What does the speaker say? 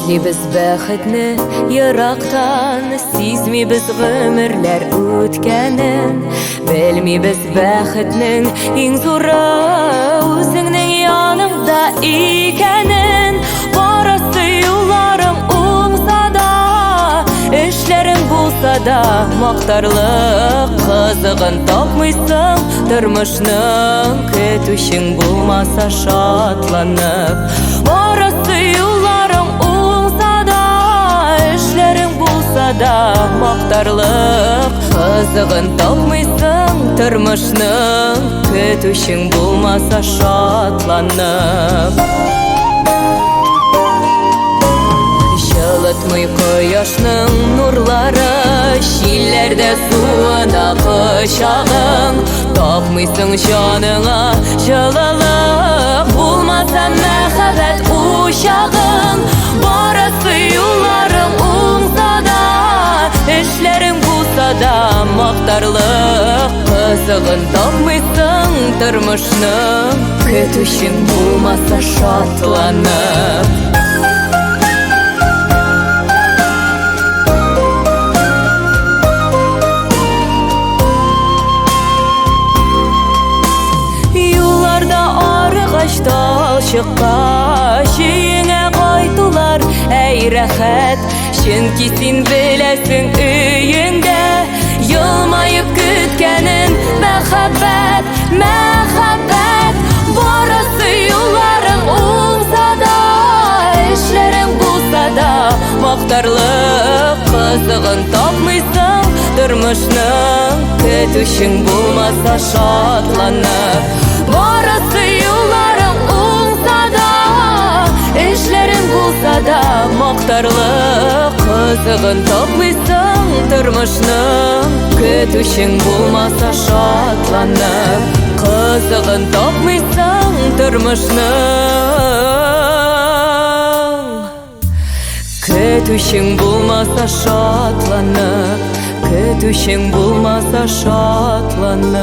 İzleybiz бәхетне ерактан, сизмибез гомерләр үткәнен. Белмибез бәхетнең иң зуры үзеңнең яныңда икәнен. Барысы юлларың уңса да, эшләрең булса да, мактарлык кызыгын тапмыйсың. Тормышның көтүшең булмаса шатланып. Барысы юлларың уңса да, эшләрең булса да, мактарлык кызыгын тапмыйсың. Тормышның көтүшең булмаса шатланып. Жылытмый кояшның нурлары, шилләрдә суына кычагың. Тапмыйсың җаныңа җылылык, булмаса мәхәббәт учагың. Барысы юлларың уңса да, эшләрең булса да, мактарлык кызыгын тапмыйсың. Тормышның көтүшең булмаса шатланып. Тал чыкка җиңә кайтулар, әй рәхәт, чөнки син беләсең өеңдә елмаеп көткәнен. Мәхәббәт, мәхәббәт, барысы юлларың уңса да, эшләрең булса да, мактарлык кызыгын тапмыйсың. Тормышның көтүшең булмаса шатланып. Барысы юлларың уңса да, эшләрең булса да, мактарлык кызыгын тапмыйсың. Тормышның көтүшең булмаса шатланып. Кызыгын тапмыйсың. Тормышның көтүшең булмаса шатланып. Көтүшең булмаса шатланып.